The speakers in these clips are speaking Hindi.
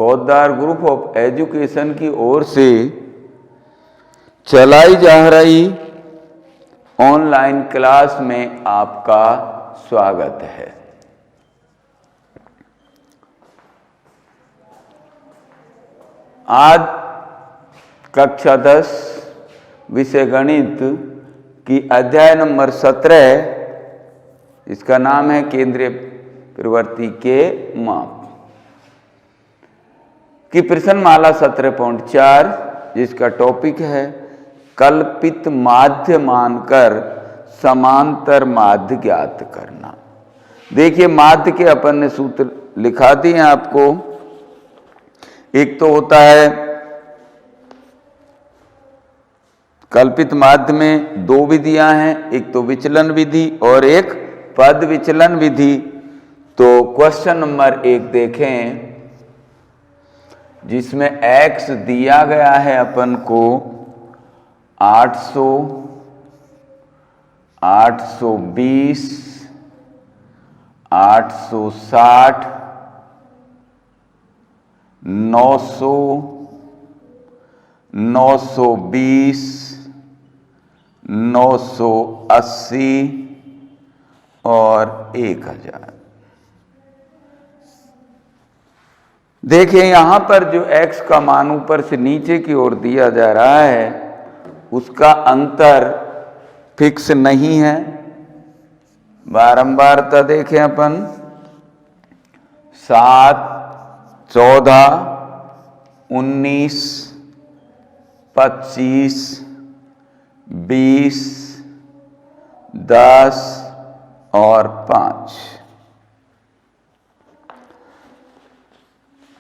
पोद्दार ग्रुप ऑफ एजुकेशन की ओर से चलाई जा रही ऑनलाइन क्लास में आपका स्वागत है। आज कक्षा 10 विषय गणित की अध्याय नंबर 17, इसका नाम है केंद्रीय प्रवृत्ति के माप की प्रश्नमाला 17.4, जिसका टॉपिक है कल्पित माध्य मानकर समांतर माध्य ज्ञात करना। देखिए, माध्य के अपन ने सूत्र लिखा दिए हैं आपको। एक तो होता है कल्पित माध्य में दो विधियां हैं, एक तो विचलन विधि और एक पद विचलन विधि। तो क्वेश्चन नंबर 1 देखें, जिसमें x दिया गया है अपन को 800, 820, 860, 900, 920, 980 और 1000। देखिए, यहां पर जो x का मान ऊपर से नीचे की ओर दिया जा रहा है, उसका अंतर फिक्स नहीं है। बारंबारता देखें अपन, 7, 14, 19, 25, 20, 10 और 5।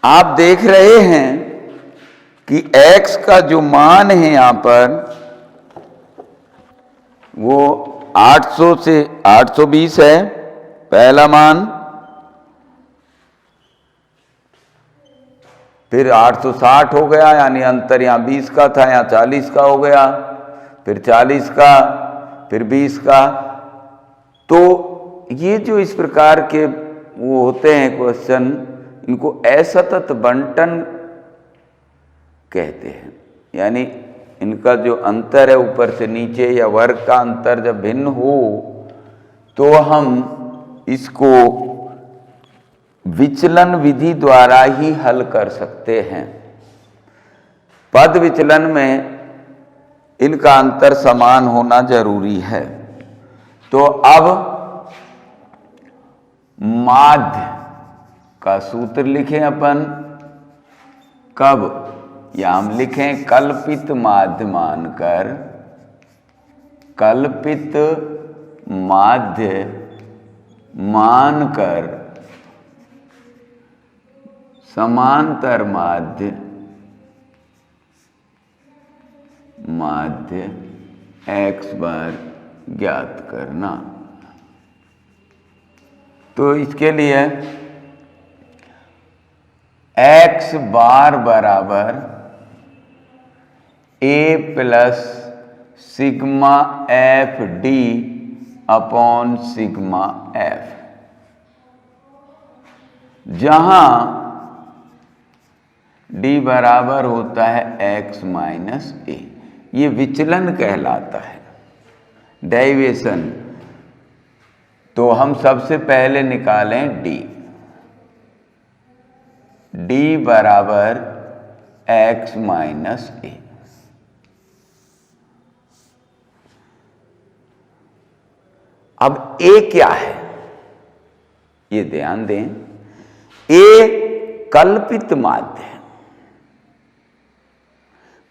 आप देख रहे हैं कि x का जो मान है यहां पर वो 800 से 820 है, पहला मान। फिर 860 हो गया, यानी अंतर यहां 20 का था, यहां 40 का हो गया, फिर 40 का, फिर 20 का। तो ये जो इस प्रकार के वो होते हैं क्वेश्चन, इनको असतत बंटन कहते हैं। यानी इनका जो अंतर है ऊपर से नीचे या वर्ग का अंतर जब भिन्न हो तो हम इसको विचलन विधि द्वारा ही हल कर सकते हैं। पद विचलन में इनका अंतर समान होना जरूरी है। तो अब माध्य का सूत्र लिखें अपन। कब? या हम लिखें कल्पित माध्य मानकर, कल्पित माध्य मानकर समांतर माध्य माध्य x बार ज्ञात करना। तो इसके लिए x बार बराबर a plus sigma F D upon sigma F, जहां d बराबर होता है x माइनस ए। ये विचलन कहलाता है, डेविएशन। तो हम सबसे पहले निकालें d। d बराबर x माइनस ए। अब a क्या है ये ध्यान दें। a कल्पित माध्य है।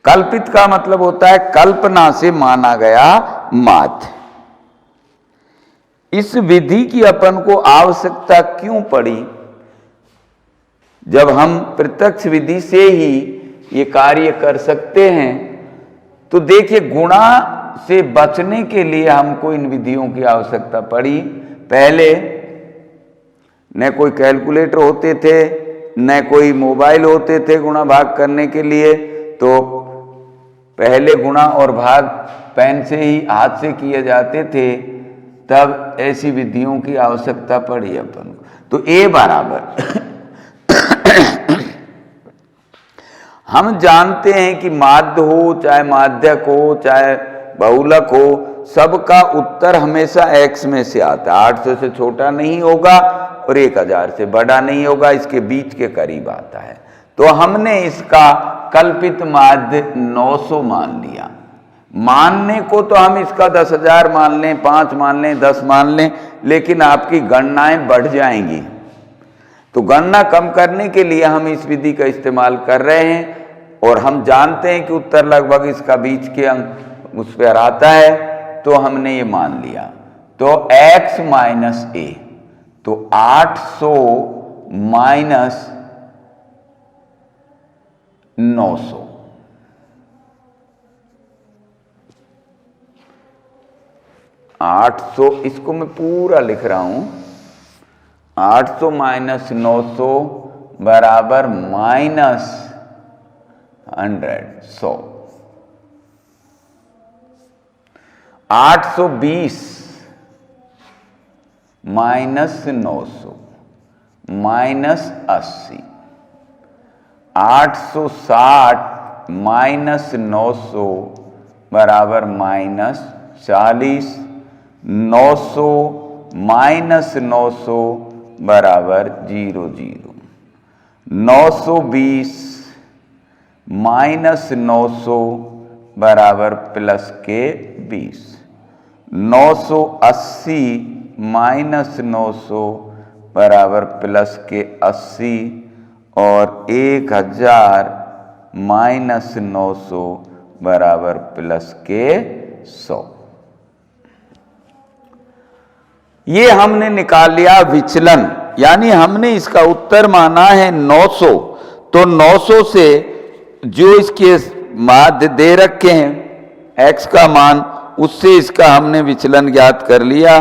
कल्पित का मतलब होता है कल्पना से माना गया माध्य। इस विधि की अपन को आवश्यकता क्यों पड़ी? जब हम प्रत्यक्ष विधि से ही ये कार्य कर सकते हैं, तो देखिए गुणा से बचने के लिए हमको इन विधियों की आवश्यकता पड़ी। पहले न कोई कैलकुलेटर होते थे, न कोई मोबाइल होते थे गुणा भाग करने के लिए। तो पहले गुणा और भाग पेन से ही, हाथ से किए जाते थे। तब ऐसी विधियों की आवश्यकता पड़ी अपन को। तो a बराबर हम जानते हैं कि माध्य हो चाहे माध्यक हो चाहे बहुलक हो, सबका उत्तर हमेशा x में से आता है। 800 से छोटा नहीं होगा और 1000 से बड़ा नहीं होगा, इसके बीच के करीब आता है। तो हमने इसका कल्पित माध्य 900 मान लिया। मानने को तो हम इसका 10,000 मान लें, 5 मान लें, 10 मान लें, लेकिन आपकी गणनाएं बढ़ जाएंगी। तो गणना कम करने के लिए हम इस विधि का इस्तेमाल कर रहे हैं और हम जानते हैं कि उत्तर लगभग इसका बीच के अंक उस पर आता है, तो हमने ये मान लिया। तो x माइनस a, तो 800 माइनस 900, इसको मैं पूरा लिख रहा हूं, 800 माइनस 900 बराबर माइनस 100। 820 minus 900 minus 80। 860 माइनस 900 बराबर माइनस 40। 900 माइनस 900 बराबर 00। 920 माइनस 900 बराबर प्लस के 20। 980 माइनस 900 बराबर प्लस के 80 और 1000 माइनस 900 बराबर प्लस के 100। ये हमने निकाल लिया विचलन, यानी हमने इसका उत्तर माना है 900। तो 900 से जो इसके माध्य दे रखे हैं x का मान, उससे इसका हमने विचलन ज्ञात कर लिया।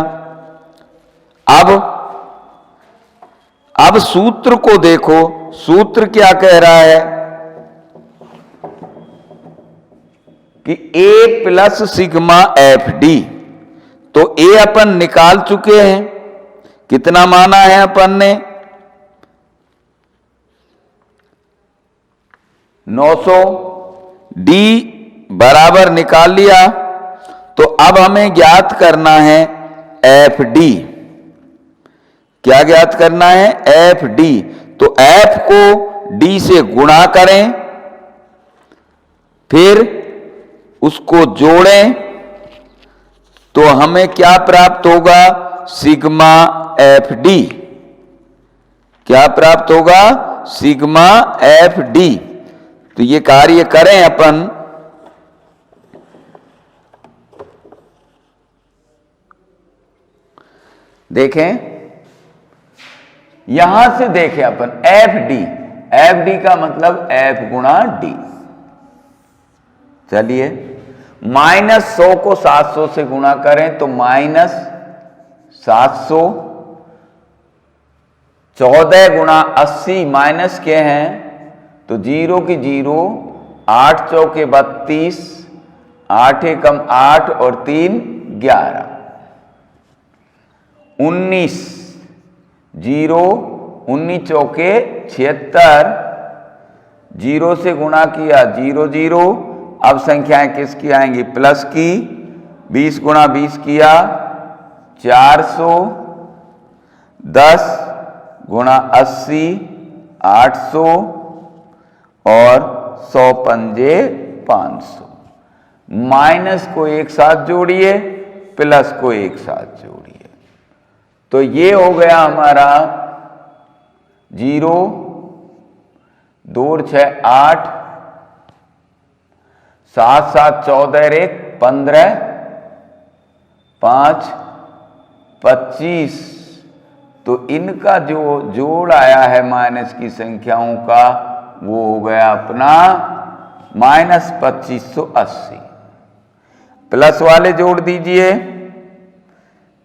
अब सूत्र को देखो, सूत्र क्या कह रहा है कि a plus sigma F D. तो a अपन निकाल चुके हैं, कितना माना है अपन ने 900, d बराबर निकाल लिया। तो अब हमें ज्ञात करना है एफ डी। क्या ज्ञात करना है? F D. तो एफ को डी से गुणा करें, फिर उसको जोड़ें, तो हमें क्या प्राप्त होगा? Sigma F D. क्या प्राप्त होगा? Sigma F D. तो ये कार्य करें अपन। देखें, यहां से देखें अपन एफ डी। एफ डी का मतलब एफ गुणा डी। चलिए, माइनस 100 को 700 से गुणा करें तो माइनस 700। 14 गुणा 80 माइनस के हैं तो 0 की 0, 8 चौके 32, 8 एकम 8 और 3 11। 19 0, 19 चौके 76, 0 से गुणा किया 0 0। अब संख्याएं किसकी आएंगी? प्लस की। 20 गुणा 20 किया 400। 10 गुणा 80 800 और 100 पंजे 500। माइनस को एक साथ जोड़िए, प्लस को एक साथ जोड़िए, तो ये हो गया हमारा 0 2 6 8, 7 7 14 1 15, 5 25। तो इनका जो जोड़ आया है माइनस की संख्याओं का, वो हो गया अपना माइनस 2580। प्लस वाले जोड़ दीजिए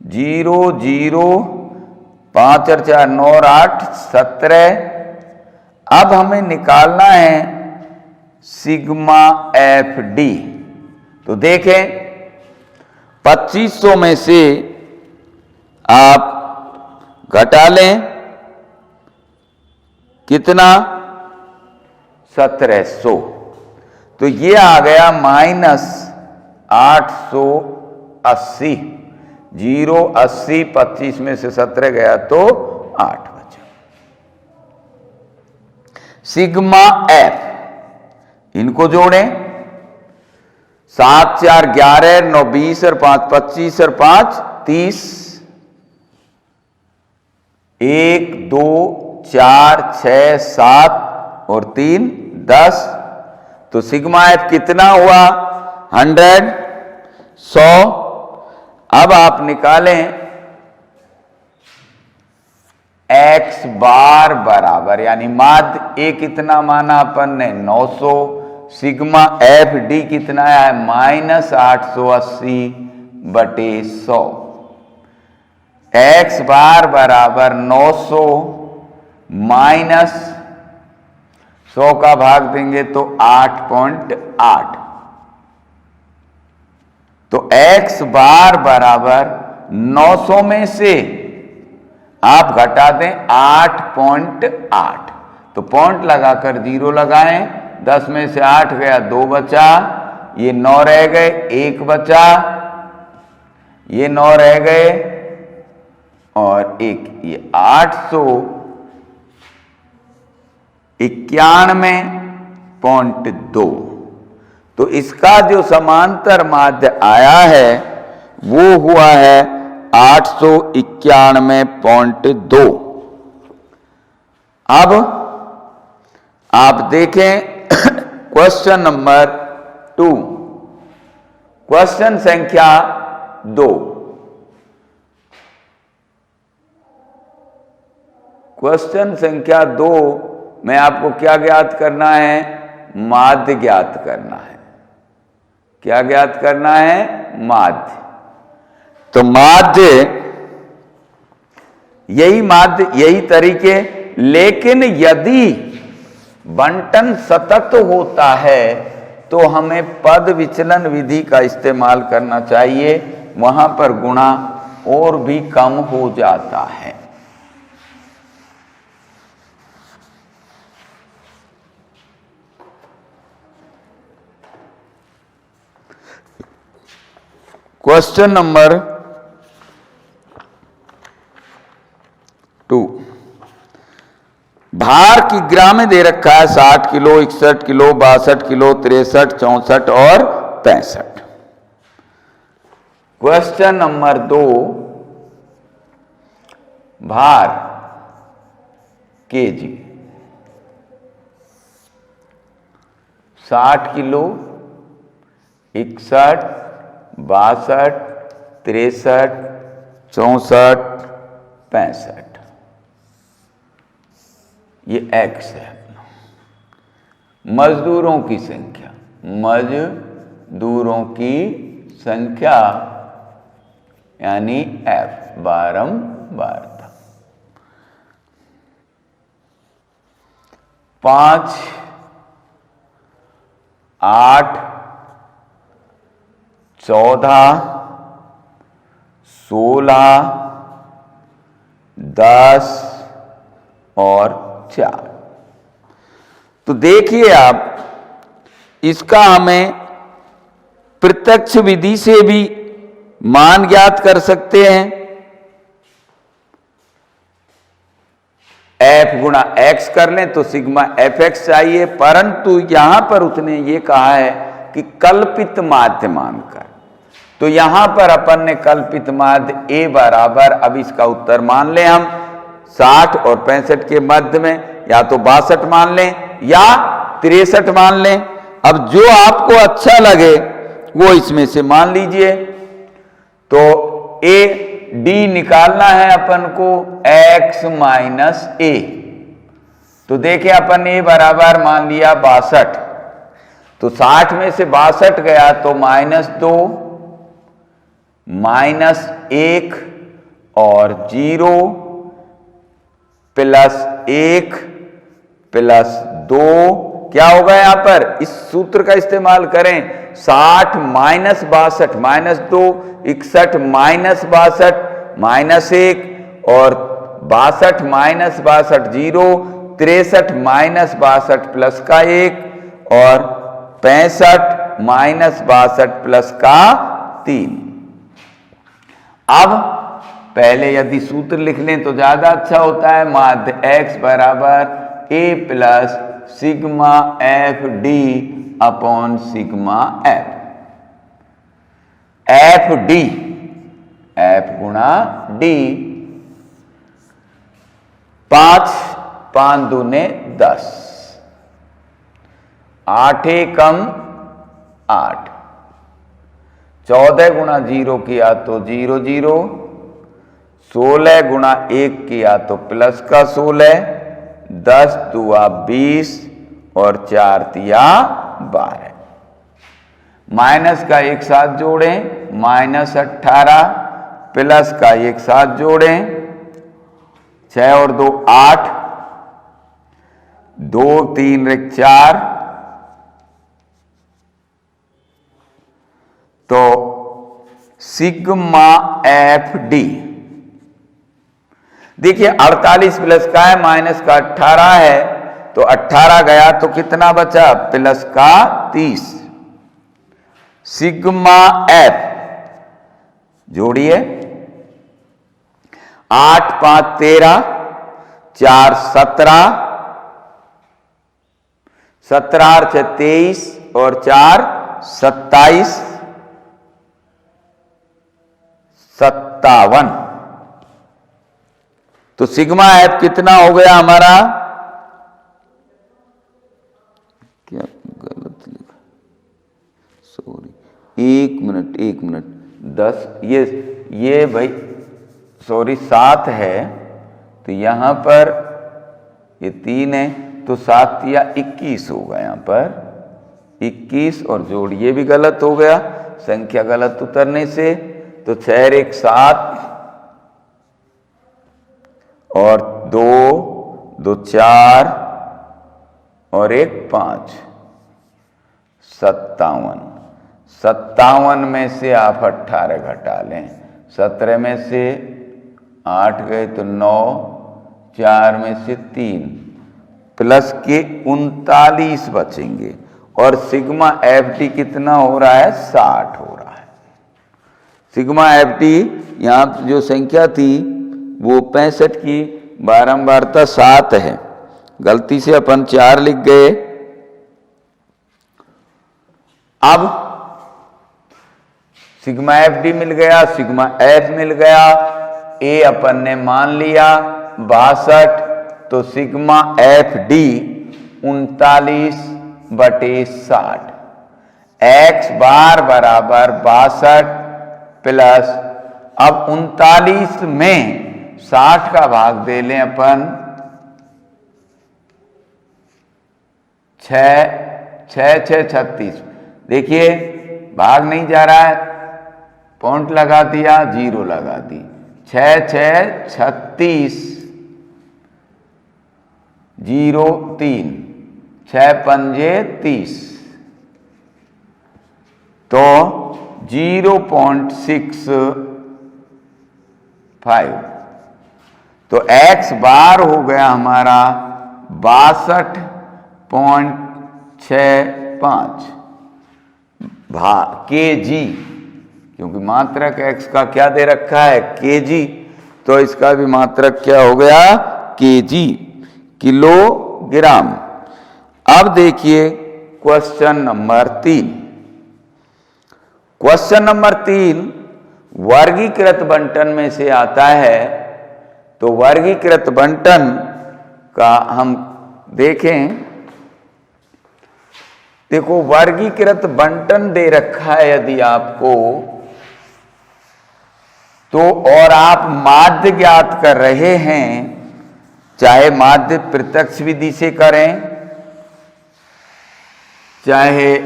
0 0, 5 और 4 9 और 8 17। अब हमें निकालना है सिग्मा एफ डी। तो देखें, 2500 में से आप घटा लें कितना? 1700। तो ये आ गया -880। 0 80 25 में से 17 गया तो 8 बचा। सिग्मा एफ, इनको जोड़ें। 7 4 11, 9 20 और 5 25 और 5 30। 1 2 4 6 7 और 3 10। तो सिग्मा एफ कितना हुआ? 100, 100। अब आप निकालें x बार बराबर, यानी माध्य ए कितना माना अपन ने? 900। सिग्मा एफ डी कितना है? -880 बटे 100। x बार बराबर 900 माइनस 100 का भाग देंगे तो 8.8। तो x बार बराबर 900 में से आप घटा दें 8.8। तो पॉइंट लगाकर 0 लगाएं। 10 में से 8 गया, 2 बचा। ये 9 रह गए, 1 बचा। ये 9 रह गए और 1। ये 891.2। तो इसका जो समांतर माध्य आया है वो हुआ है 891.2। अब आप देखें क्वेश्चन नंबर 2, क्वेश्चन संख्या 2। क्वेश्चन संख्या 2 में आपको क्या ज्ञात करना है? माध्य ज्ञात करना है। क्या ज्ञात करना है? माध्य। तो माध्य, यही तरीके। लेकिन यदि बंटन सतत होता है तो हमें पद विचलन विधि का इस्तेमाल करना चाहिए। वहां पर गुणा और भी कम हो जाता है। Question number 2। भार की ग्राम में दे रखा है 60 किलो, 61 किलो, 62 किलो, 63, 64 और 65। क्वेश्चन नंबर 2, भार केजी 60 किलो, 61, 62, 63, 64, 65। ये x है अपना। मजदूरों की संख्या, मजदूरों की संख्या यानी f, बारंबारता। 5, 8, 14, 16, 10 और 4। तो देखिए आप, इसका हमें प्रत्यक्ष विधि से भी मान ज्ञात कर सकते हैं। f गुणा x कर लें तो सिग्मा fx चाहिए, परंतु यहां पर उसने ये कहा है कि कल्पित माध्य मानकर। तो यहां पर अपन ने कल्पित माध्य a बराबर, अब इसका उत्तर मान लें हम 60 और 65 के मध्य में, या तो 62 मान लें या 63 मान लें। अब जो आपको अच्छा लगे वो इसमें से मान लीजिए। तो ए डी निकालना है अपन को x माइनस ए। तो देखिए अपन ए बराबर मान लिया 62। तो 60 में से 62 गया तो -2, -1 और 0 +1 +2। क्या होगा यहां पर? इस सूत्र का इस्तेमाल करें। 60 माइनस 62 -2, 61 माइनस 62 -1 और 62 माइनस 62 0। 63 माइनस 62 प्लस का 1 और 65 माइनस 62 प्लस का 3। अब पहले यदि सूत्र लिख लें तो ज्यादा अच्छा होता है। माध्य x बराबर a plus sigma F D upon sigma F. F D, F गुणा डी, 5 5 दूने 10, 8 एकम 8, 14 गुणा 0 किया तो 0 0, 16 गुणा 1 किया तो प्लस का 16, 10 दुआ 20 और 4 तिया 12। माइनस का एक साथ जोड़ें, माइनस 18, प्लस का एक साथ जोड़ें, 6 और 2 8, 2 3 4, तो सिग्मा एफ डी देखिए 48 प्लस का है, माइनस का 18 है, तो 18 गया तो कितना बचा, प्लस का 30। सिग्मा एफ जोड़िए, 8 5 13, 4 17, 17 और 6 23 और 4 27, 57। तो सिग्मा एफ कितना हो गया हमारा, क्या गलत लिखा, सॉरी, 1 मिनट 10, ये भाई सॉरी 7 है, तो यहां पर ये 3 है, तो 7 या 21 होगा, यहां पर 21 और जोड़िए भी गलत हो गया संख्या गलत उतरने से, तो 6 1 7 और 2 2 4 और 1 5, 57। 57 में से आप 18 घटा लें, 17 में से 8 गए तो 9, 4 में से 3, प्लस के 39 बचेंगे, और सिग्मा एफ टी कितना हो रहा है, 60 हो रहा है। सिग्मा एफ टी यहां जो संख्या थी वो 65 की बारंबारता 7 है, गलती से अपन 4 लिख गए। अब सिग्मा एफ डी मिल गया, सिग्मा एफ मिल गया, ए अपन ने मान लिया 62, तो सिग्मा एफ डी 39/60, एक्स बार बराबर 62 प्लस, अब 39 में 60 का भाग दे लें अपन, 6 6 6 36, देखिए भाग नहीं जा रहा है, पॉइंट लगा दिया, 0 लगा दी, 6 6 36, 0 3, 6 पंजे 30, तो 0.65, तो x बार हो गया हमारा 62.65 kg, क्योंकि मात्रक x का क्या दे रखा है, kg, तो इसका भी मात्रक क्या हो गया, kg, किलोग्राम। अब देखिए क्वेश्चन नंबर 3। क्वेश्चन नंबर 3 वर्गीकृत बंटन में से आता है, तो वर्गीकृत बंटन का हम देखें, देखो वर्गीकृत बंटन दे रखा है यदि आपको, तो और आप माध्य ज्ञात कर रहे हैं, चाहे माध्य प्रत्यक्ष विधि से करें चाहे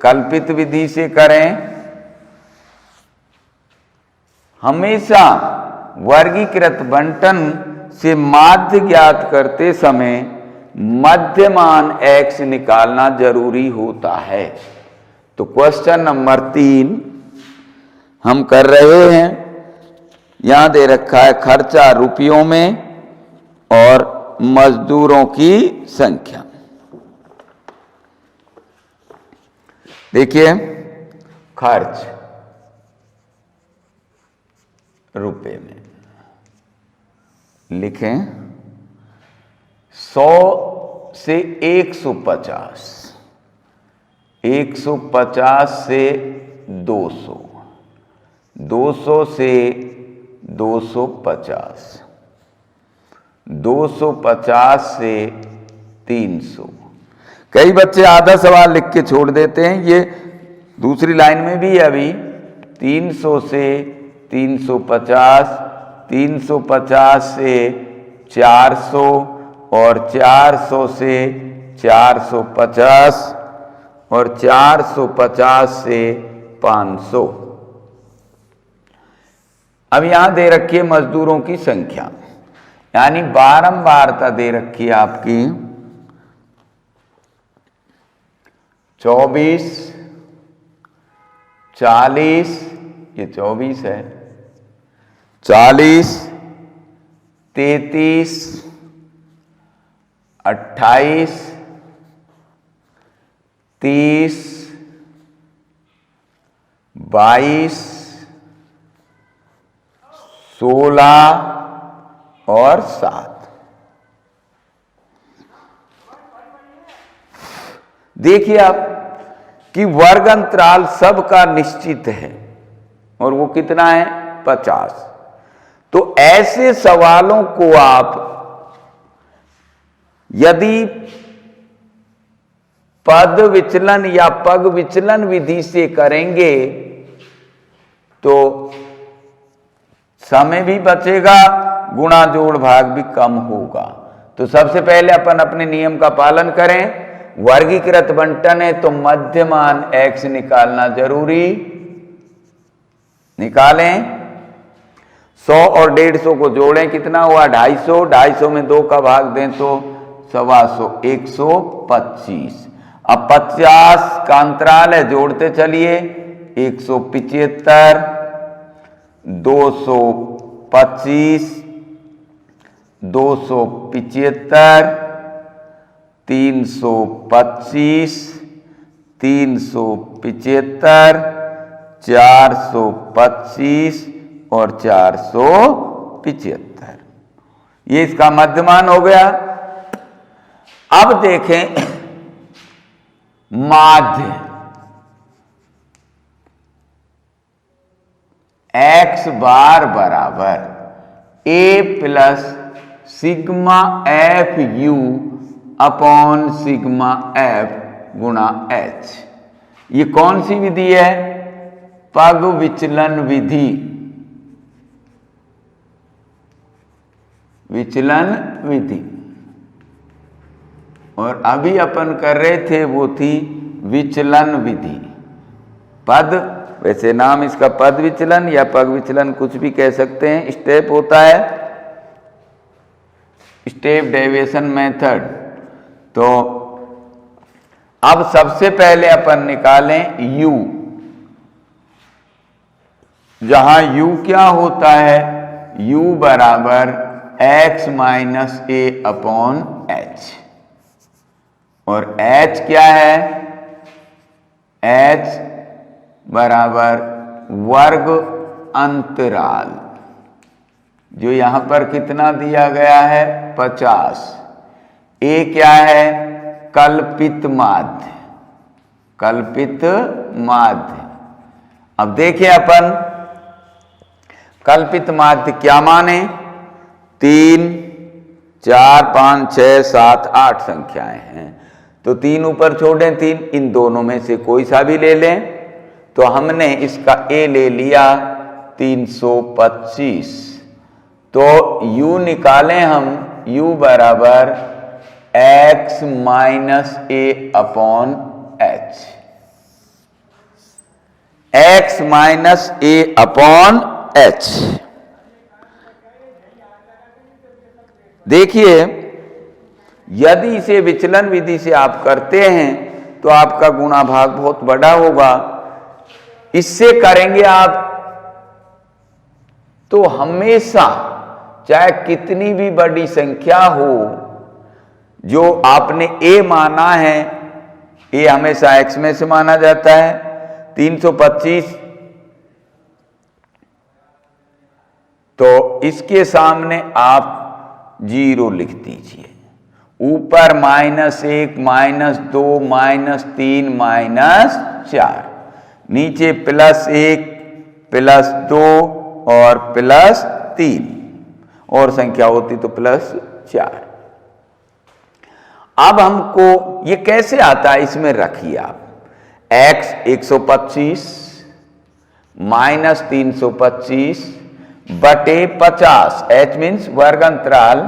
कल्पित विधि से करें, हमेशा वर्गीकृत बंटन से माध्य ज्ञात करते समय मध्यमान x निकालना जरूरी होता है। तो क्वेश्चन नंबर 3 हम कर रहे हैं, यहां दे रखा है खर्चा रुपयों में और मजदूरों की संख्या। देखिए खर्च रुपए में लिखें 100 से 150, 150 से 200, 200 से 250, 250 से 300। कई बच्चे आधा सवाल लिख के छोड़ देते हैं, ये दूसरी लाइन में भी है अभी। 300 से 350, 350 से 400 और 400 से 450 और 450 से 500। अब यहां दे रखी है मजदूरों की संख्या, यानी बारंबारता दे रखी है आपकी 24, 40, ये 24 है, 40, 33, 28, 30, 22, 16 और 7। देखिए आप कि वर्ग अंतराल सबका निश्चित है और वो कितना है 50। तो ऐसे सवालों को आप यदि पद विचलन या पग विचलन विधि से करेंगे तो समय भी बचेगा, गुणा जोड़ भाग भी कम होगा। तो सबसे पहले अपन अपने नियम का पालन करें। वर्गीकृत बंटन है तो मध्यमान x निकालना जरूरी। निकालें, 100 और 150 को जोड़ें, कितना हुआ 250, 250 में 2 का भाग दें तो 125, 125। अब 50 का अंतराल है, जोड़ते चलिए, 175, 225, 275, 325, 375, 425 और 475। ये इसका मध्यमान हो गया। अब देखें माध्य, x बार बराबर a plus sigma F you upon sigma F गुणा h। ये कौन सी विधि है? पग विचलन विधि। विचलन विधि। और अभी अपन कर रहे थे वो थी विचलन विधि। पद, वैसे नाम इसका पद विचलन या पग विचलन कुछ भी कह सकते हैं। स्टेप होता है स्टेप डेविएशन मेथड। तो अब सबसे पहले अपन निकालें u, जहां u क्या होता है? u बराबर x माइनस ए अपॉन एच, और h क्या है? h बराबर वर्ग अंतराल, जो यहां पर कितना दिया गया है 50। a क्या है? कल्पित माध्य। कल्पित माध्य। अब देखिए अपन कल्पित माध्य क्या माने? 3, 4, 5, 6, 7, 8 संख्याएं हैं। तो 3 ऊपर छोड़ें, 3 इन दोनों में से कोई सा भी ले लें। तो हमने इसका a ले लिया 325। तो u निकालें हम, u बराबर x माइनस ए अपॉन एच। x माइनस ए अपॉन एच। देखिए यदि इसे विचलन विधि से आप करते हैं तो आपका गुणा भाग बहुत बड़ा होगा। इससे करेंगे आप तो हमेशा चाहे कितनी भी बड़ी संख्या हो जो आपने a माना है, a हमेशा x में से माना जाता है, 325, तो इसके सामने आप 0 लिख दीजिए। ऊपर -1, -2, -3, -4, नीचे +1, +2 और +3, और संख्या होती तो +4। अब हमको ये कैसे आता है, इसमें रखिए आप x 125 -325 बटे 50, h मीन्स वर्ग अंतराल,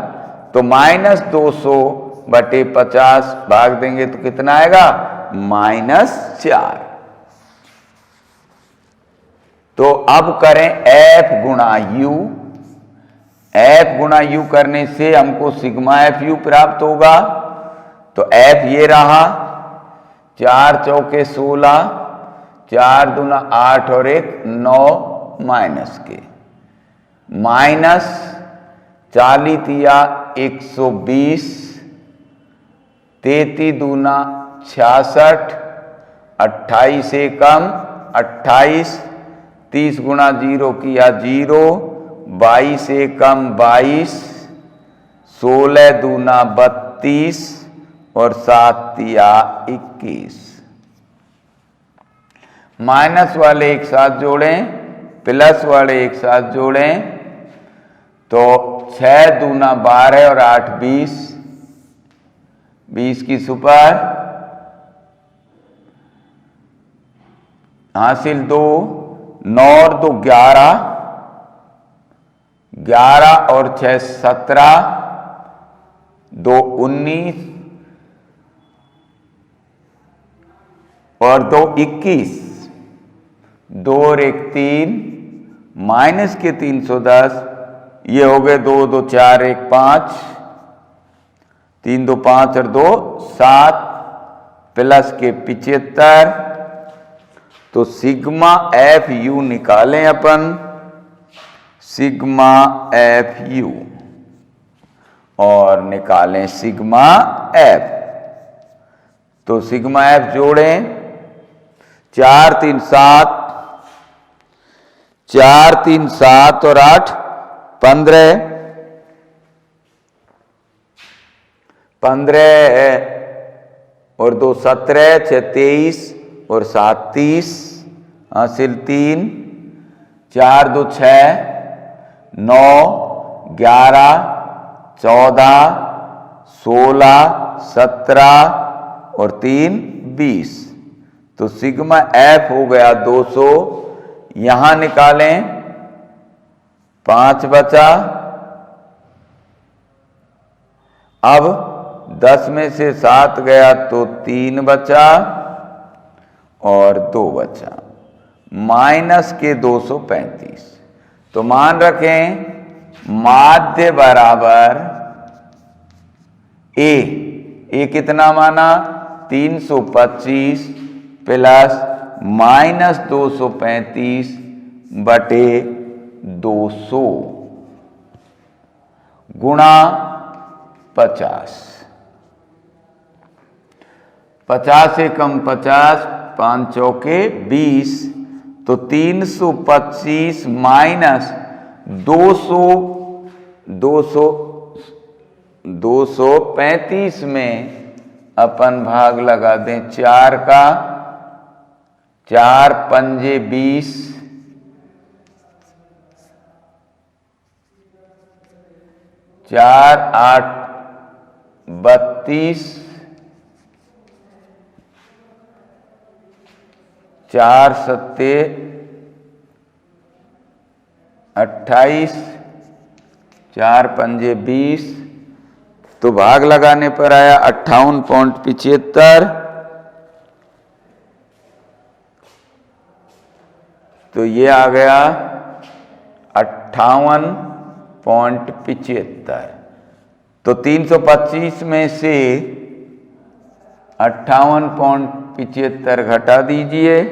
तो -200 बटे 50 भाग देंगे तो कितना आएगा, -4। तो अब करें f गुणा u। f गुणा u करने से हमको सिग्मा fu प्राप्त होगा। तो f ये रहा, 4 चौके 16, 4 दूना 8 और 1 9 माइनस के, माइनस 40 तिया 120, 33 दूना 66, 28 से कम 28, 30 गुणा 0 किया 0, 22 से कम 22, 16 दूना 32 और 7 तिया 21। माइनस वाले एक साथ जोड़ें, प्लस वाले एक साथ जोड़ें, तो 6 दूना 12 और 8 20, 20 की सुपर हासिल 2, 9 और 2 11, 11 और 6 17, 2 19 और 2 21, 2 और 1 3, माइनस के 310, ये हो गए 2 2 4 1 5, 3 2 5 और 2 7, प्लस के 75। तो सिग्मा एफ यू निकालें अपन, सिग्मा एफ यू, और निकालें सिग्मा एफ। तो सिग्मा एफ जोड़ें, 4 3 7, 4 3 7 और 8 15, 15 और 2 17, 6 23 और 7 30, हासिल 3, 4 2 6, 9 11 14, 16 17 और 3 20। तो सिग्मा एफ हो गया 200। यहां निकालें, 5 बचा। अब 10 में से 7 गया तो 3 बचा और 2 बचा, माइनस के 235। तो मान रखें माध्य बराबर ए कितना माना, 325 प्लस माइनस 235 बटे 200 गुणा 50। 50 से कम 50, 5 चौके 20, तो 325 माइनस 235 में अपन भाग लगा दें 4 का, 4 पंजे 20, 4 8 32, 4 सत्ते 28, 4 पंजे 20, तो भाग लगाने पर आया 58.75। तो ये आ गया 58.75। तो 325 में से 58.75 घटा दीजिए,